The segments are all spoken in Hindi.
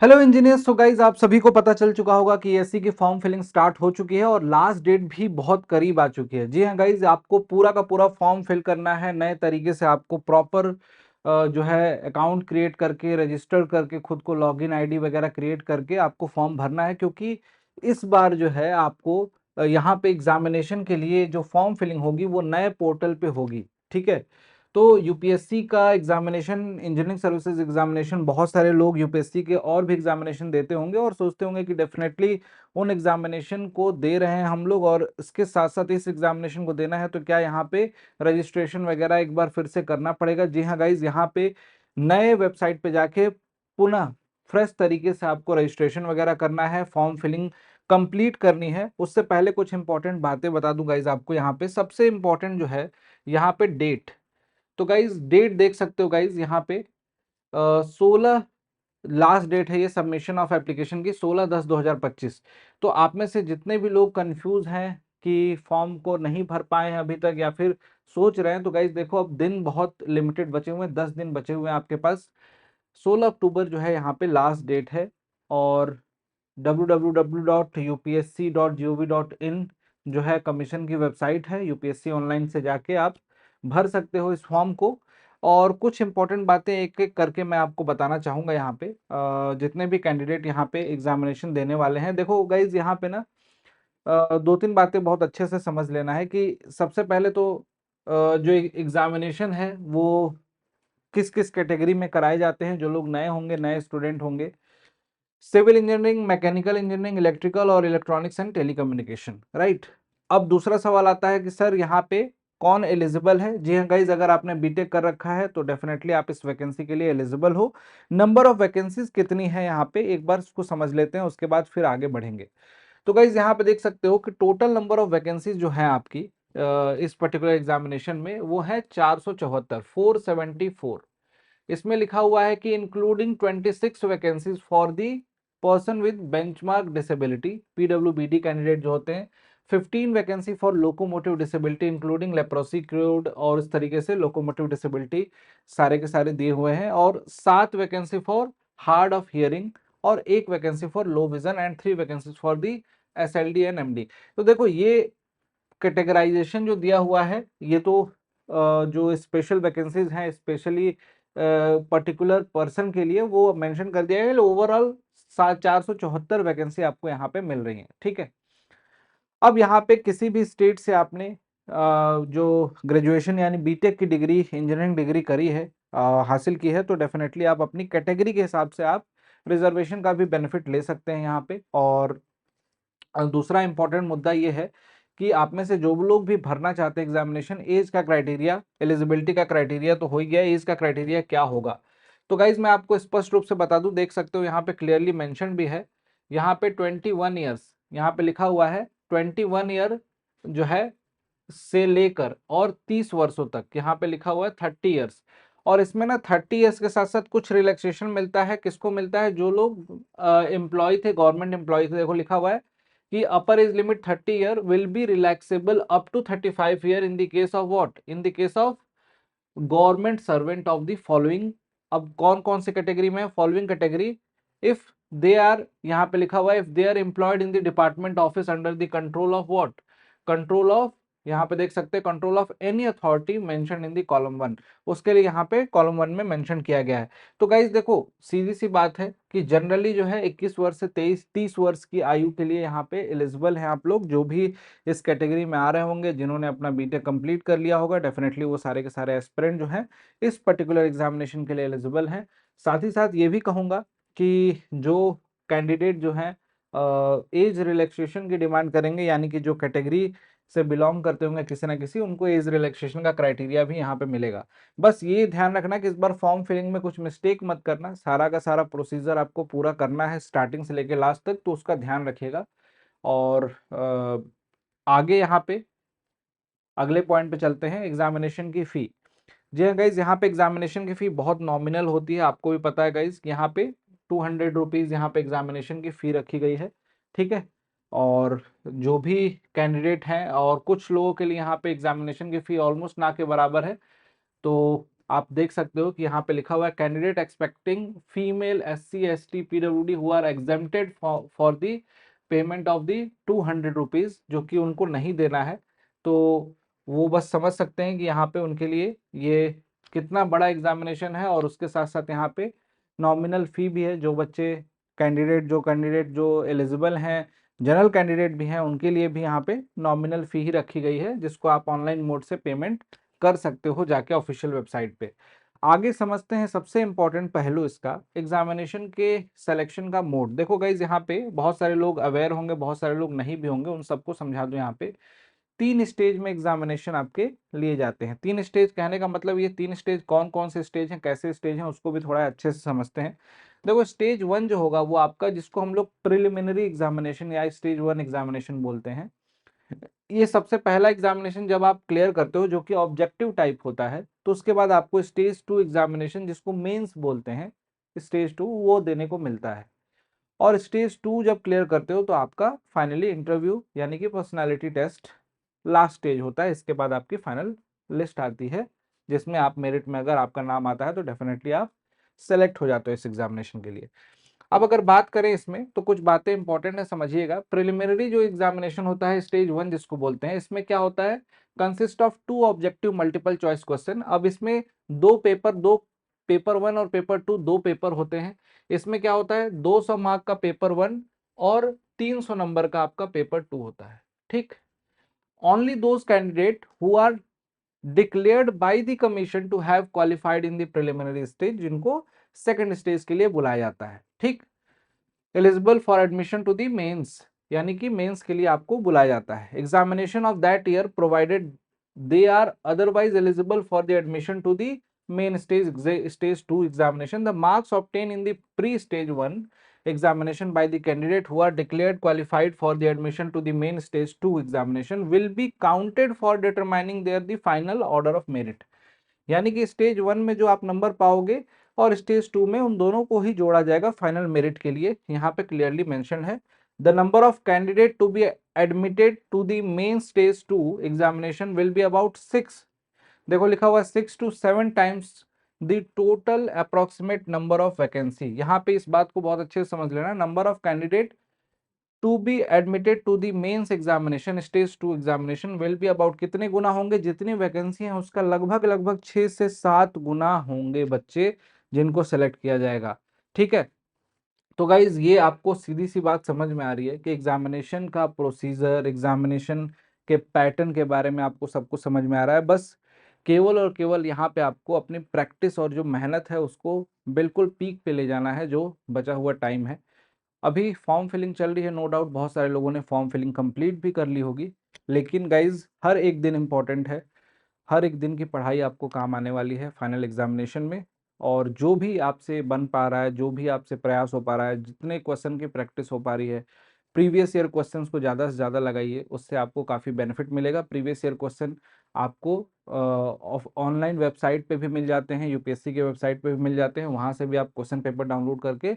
Hello engineers. तो गाइज आप सभी को पता चल चुका होगा कि एससी की फॉर्म फिलिंग स्टार्ट हो चुकी है और लास्ट डेट भी बहुत करीब आ चुकी है। जी हाँ गाइज, आपको पूरा का पूरा फॉर्म फिल करना है नए तरीके से। आपको प्रॉपर जो है अकाउंट क्रिएट करके रजिस्टर करके खुद को लॉगिन आईडी वगैरह क्रिएट करके आपको फॉर्म भरना है, क्योंकि इस बार जो है आपको यहाँ पे एग्जामिनेशन के लिए जो फॉर्म फिलिंग होगी वो नए पोर्टल पे होगी। ठीक है। तो यूपीएससी का एग्जामिनेशन, इंजीनियरिंग सर्विसेज एग्जामिनेशन, बहुत सारे लोग यूपीएससी के और भी एग्जामिनेशन देते होंगे और सोचते होंगे कि डेफिनेटली उन एग्जामिनेशन को दे रहे हैं हम लोग और इसके साथ साथ इस एग्जामिनेशन को देना है, तो क्या यहाँ पे रजिस्ट्रेशन वगैरह एक बार फिर से करना पड़ेगा। जी हाँ गाइज, यहाँ पे नए वेबसाइट पे जाके पुनः फ्रेश तरीके से आपको रजिस्ट्रेशन वगैरह करना है, फॉर्म फिलिंग कंप्लीट करनी है। उससे पहले कुछ इंपॉर्टेंट बातें बता दूं गाइज आपको। यहाँ पे सबसे इंपॉर्टेंट जो है यहाँ पे डेट। तो गाइज डेट देख सकते हो गाइज, यहाँ पे 16 लास्ट डेट है ये सबमिशन ऑफ एप्लीकेशन की, 16/10/2025। तो आप में से जितने भी लोग कंफ्यूज हैं कि फॉर्म को नहीं भर पाए हैं अभी तक या फिर सोच रहे हैं, तो गाइज देखो अब दिन बहुत लिमिटेड बचे हुए हैं, 10 दिन बचे हुए हैं आपके पास। 16 अक्टूबर जो है यहाँ पे लास्ट डेट है और www.upsc.gov.in जो है कमीशन की वेबसाइट है, यूपीएससी ऑनलाइन से जाके आप भर सकते हो इस फॉर्म को। और कुछ इंपॉर्टेंट बातें एक एक करके मैं आपको बताना चाहूँगा यहाँ पे। जितने भी कैंडिडेट यहाँ पे एग्जामिनेशन देने वाले हैं, देखो गाइज यहाँ पे ना दो तीन बातें बहुत अच्छे से समझ लेना है कि सबसे पहले तो जो एग्जामिनेशन है वो किस किस कैटेगरी में कराए जाते हैं। जो लोग नए होंगे, नए स्टूडेंट होंगे, civil engineering, mechanical engineering, electrical और इलेक्ट्रॉनिक्स एंड टेलीकम्युनिकेशन, राइट। अब दूसरा सवाल आता है कि सर यहाँ पे कौन एलिजिबल है। जी हाँ गाइज, अगर आपने बीटेक कर रखा है तो डेफिनेटली आप इस वैकेंसी के लिए एलिजिबल हो। नंबर ऑफ वैकेंसीज कितनी है यहाँ पे एक बार इसको समझ लेते हैं, उसके बाद फिर आगे बढ़ेंगे। तो गाइज यहाँ पे देख सकते हो कि टोटल नंबर ऑफ वैकेंसीज जो है आपकी इस पर्टिकुलर एग्जामिनेशन में वो है 474, 474। इसमें लिखा हुआ है कि including 26 vacancies for the person with benchmark disability, PWBD candidate जो होते हैं। 15 vacancy for locomotive disability including leprosy, crude और इस तरीके से लोकोमोटिव डिसेबिलिटी सारे के सारे दिए हुए हैं। और 7 vacancy for hard of hearing और 1 vacancy for low vision and 3 vacancy for the SLD and MD. तो देखो ये कैटेगराइजेशन जो दिया हुआ है ये तो जो स्पेशल वैकेंसीज हैं स्पेशली पर्टिकुलर पर्सन के लिए वो मेंशन कर दिया है। ओवरऑल 474 वैकेंसी आपको यहाँ पे मिल रही है। ठीक है। अब यहाँ पे किसी भी स्टेट से आपने जो ग्रेजुएशन यानी बीटेक की डिग्री, इंजीनियरिंग डिग्री करी है, हासिल की है, तो डेफिनेटली आप अपनी कैटेगरी के हिसाब से आप रिजर्वेशन का भी बेनिफिट ले सकते हैं यहाँ पे। और दूसरा इंपॉर्टेंट मुद्दा ये है कि आप में से जो लोग भी भरना चाहते हैं एग्जामिनेशन, एज का क्राइटेरिया, एलिजिबिलिटी का क्राइटेरिया तो हो ही गया, एज का क्राइटेरिया क्या होगा। तो गाइज मैं आपको स्पष्ट रूप से बता दूं, देख सकते हो यहाँ पे क्लियरली मेंशन भी है। यहाँ पे 21 ईयर्स यहाँ पे लिखा हुआ है। 21 ईयर जो है से लेकर और 30 वर्षों तक यहाँ पे लिखा हुआ है 30 ईयर्स। और इसमें ना 30 ईयर्स के साथ साथ कुछ रिलैक्सेशन मिलता है। किसको मिलता है? जो लोग एम्प्लॉय थे, गवर्नमेंट एम्प्लॉय थे। देखो लिखा हुआ है कि upper age limit 30 year will be relaxable up to 35 year in the case of what, in the case of government servant of the following. अब कौन कौन सी कैटेगरी में? Following category, if they are, यहाँ पे लिखा हुआ है, if they are employed in the department office under the control of what, control of, यहाँ पे देख सकते हैं control of any authority mention in the column 1। उसके लिए यहाँ पे कॉलम 1 में मेंशन किया गया है। तो गाइज देखो सीधी सी बात है कि जनरली जो है 21 वर्ष से 30 वर्ष की आयु के लिए यहाँ पे एलिजिबल है आप लोग। जो भी इस कैटेगरी में आ रहे होंगे, जिन्होंने अपना बीटेक कंप्लीट कर लिया होगा, डेफिनेटली वो सारे के सारे एस्पिरेंट जो हैं इस पर्टिकुलर एग्जामिनेशन के लिए एलिजिबल हैं। साथ ही साथ ये भी कहूँगा कि जो कैंडिडेट जो हैं एज रिलैक्सेशन की डिमांड करेंगे, यानी कि जो कैटेगरी से बिलोंग करते होंगे किसी ना किसी, उनको एज रिलैक्सेशन का क्राइटेरिया भी यहाँ पे मिलेगा। बस ये ध्यान रखना कि इस बार फॉर्म फिलिंग में कुछ मिस्टेक मत करना। सारा का सारा प्रोसीजर आपको पूरा करना है स्टार्टिंग से लेकर लास्ट तक, तो उसका ध्यान रखिएगा। और आगे यहाँ पे अगले पॉइंट पे चलते हैं, एग्जामिनेशन की फी। जी हाँ गाइज, यहाँ पे एग्जामिनेशन की फी बहुत नॉमिनल होती है, आपको भी पता है गाइज। यहाँ पे 200 रुपीज़ यहाँ पे एग्जामिनेशन की फी रखी गई है। ठीक है। और जो भी कैंडिडेट हैं, और कुछ लोगों के लिए यहाँ पे एग्जामिनेशन की फी ऑलमोस्ट ना के बराबर है। तो आप देख सकते हो कि यहाँ पे लिखा हुआ है candidate expecting female SC ST PWD who are exempted for the payment of the 200 rupees, जो कि उनको नहीं देना है। तो वो बस समझ सकते हैं कि यहाँ पे उनके लिए ये कितना बड़ा एग्जामिनेशन है, और उसके साथ साथ यहाँ पे नॉमिनल फी भी है। जो बच्चे कैंडिडेट जो एलिजिबल हैं, जनरल कैंडिडेट भी हैं, उनके लिए भी यहाँ पे नॉमिनल फी ही रखी गई है, जिसको आप ऑनलाइन मोड से पेमेंट कर सकते हो जाके ऑफिशियल वेबसाइट पे। आगे समझते हैं सबसे इंपॉर्टेंट पहलू इसका, एग्जामिनेशन के सिलेक्शन का मोड। देखो गाइज, यहाँ पे बहुत सारे लोग अवेयर होंगे, बहुत सारे लोग नहीं भी होंगे, उन सबको समझा दो। यहाँ पे 3 स्टेज में एग्जामिनेशन आपके लिए जाते हैं। 3 स्टेज कहने का मतलब, ये 3 स्टेज कौन कौन से स्टेज हैं, कैसे स्टेज हैं, उसको भी थोड़ा अच्छे से समझते हैं। देखो, स्टेज 1 जो होगा वो आपका, जिसको हम लोग प्रिलिमिनरी एग्जामिनेशन या स्टेज 1 एग्जामिनेशन बोलते हैं। ये सबसे पहला एग्जामिनेशन जब आप क्लियर करते हो, जो कि ऑब्जेक्टिव टाइप होता है, तो उसके बाद आपको स्टेज 2 एग्जामिनेशन, जिसको मेंस बोलते हैं, स्टेज 2 वो देने को मिलता है। और स्टेज 2 जब क्लियर करते हो तो आपका फाइनली इंटरव्यू यानी कि पर्सनालिटी टेस्ट लास्ट स्टेज होता है। इसके बाद आपकी फाइनल लिस्ट आती है, जिसमें आप मेरिट में अगर आपका नाम आता है तो डेफिनेटली आप सेलेक्ट हो जाते हो इस एग्जामिनेशन के लिए। अब अगर बात करें इसमें, तो कुछ बातें इंपॉर्टेंट है, समझिएगा। प्रिलिमिनरी जो एग्जामिनेशन होता है, स्टेज 1 जिसको बोलते हैं, इसमें क्या होता है, consist of 2 objective multiple choice question. अब इसमें दो पेपर 1 और पेपर 2 दो पेपर होते हैं। इसमें क्या होता है, 200 मार्क का पेपर 1 और 300 नंबर का आपका पेपर 2 होता है। ठीक। Only those candidate who are declared by the commission to have qualified in the preliminary stage, जिनको सेकंड स्टेज के लिए बुलाया जाता है। ठीक। Eligible for admission to the mains, यानी कि मेंस के लिए आपको बुलाया जाता है। Examination of that year provided they are otherwise eligible for the admission to the main stage 2 examination. The marks obtained in the pre-stage 1 examination by the candidate who are declared qualified for the admission to the main stage 2 examination will be counted for determining their the final order of merit. यानी कि स्टेज 1 में जो आप नंबर पाओगे और स्टेज 2 में, उन दोनों को ही जोड़ा जाएगा फाइनल मेरिट के लिए। यहाँ पे क्लियरली मेंशन है, the number of candidate to be admitted to the main stage 2 examination will be about 6, देखो लिखा हुआ है 6 to 7 times the total approximate number of vacancy. यहाँ पे इस बात को बहुत अच्छे से समझ लेना, number of candidate to be admitted to the mains examination stage 2 examination will be about, कितने गुना होंगे, जितनी वैकेंसी है उसका लगभग 6 से 7 गुना होंगे बच्चे जिनको सेलेक्ट किया जाएगा। ठीक है। तो गाइज, ये आपको सीधी सी बात समझ में आ रही है कि एग्जामिनेशन का प्रोसीजर, एग्जामिनेशन के पैटर्न के बारे में आपको सब कुछ समझ में आ रहा है। बस केवल और केवल यहाँ पे आपको अपनी प्रैक्टिस और जो मेहनत है उसको बिल्कुल पीक पे ले जाना है, जो बचा हुआ टाइम है। अभी फॉर्म फिलिंग चल रही है, नो डाउट बहुत सारे लोगों ने फॉर्म फिलिंग कंप्लीट भी कर ली होगी, लेकिन गाइज हर एक दिन इम्पॉर्टेंट है। हर एक दिन की पढ़ाई आपको काम आने वाली है फाइनल एग्जामिनेशन में। और जो भी आपसे बन पा रहा है, जो भी आपसे प्रयास हो पा रहा है, जितने क्वेश्चन की प्रैक्टिस हो पा रही है, प्रीवियस ईयर क्वेश्चंस को ज़्यादा से ज़्यादा लगाइए, उससे आपको काफ़ी बेनिफिट मिलेगा। प्रीवियस ईयर क्वेश्चन आपको ऑनलाइन वेबसाइट पे भी मिल जाते हैं, यूपीएससी के वेबसाइट पे भी मिल जाते हैं, वहाँ से भी आप क्वेश्चन पेपर डाउनलोड करके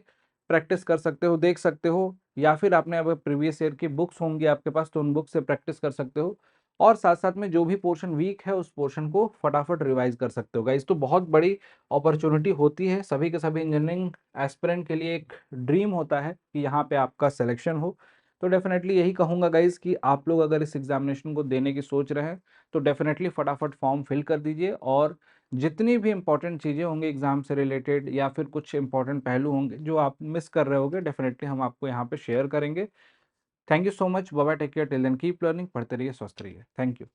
प्रैक्टिस कर सकते हो, देख सकते हो। या फिर आपने अगर प्रीवियस ईयर की बुक्स होंगी आपके पास, तो उन बुक से प्रैक्टिस कर सकते हो। और साथ साथ में जो भी पोर्शन वीक है, उस पोर्शन को फटाफट रिवाइज कर सकते हो गाइस। तो बहुत बड़ी अपॉर्चुनिटी होती है, सभी के सभी इंजीनियरिंग एस्पिरेंट के लिए एक ड्रीम होता है कि यहाँ पे आपका सिलेक्शन हो। तो डेफिनेटली यही कहूँगा गाइस कि आप लोग अगर इस एग्जामिनेशन को देने की सोच रहे हैं, तो डेफिनेटली फटाफट फॉर्म फिल कर दीजिए। और जितनी भी इंपॉर्टेंट चीज़ें होंगी एग्जाम से रिलेटेड, या फिर कुछ इंपॉर्टेंट पहलू होंगे जो आप मिस कर रहे होंगे, डेफिनेटली हम आपको यहाँ पे शेयर करेंगे। Thank you so much, bye bye, take care, till then keep learning, पढ़ते रहिए, स्वस्थ रहिए, थैंक यू।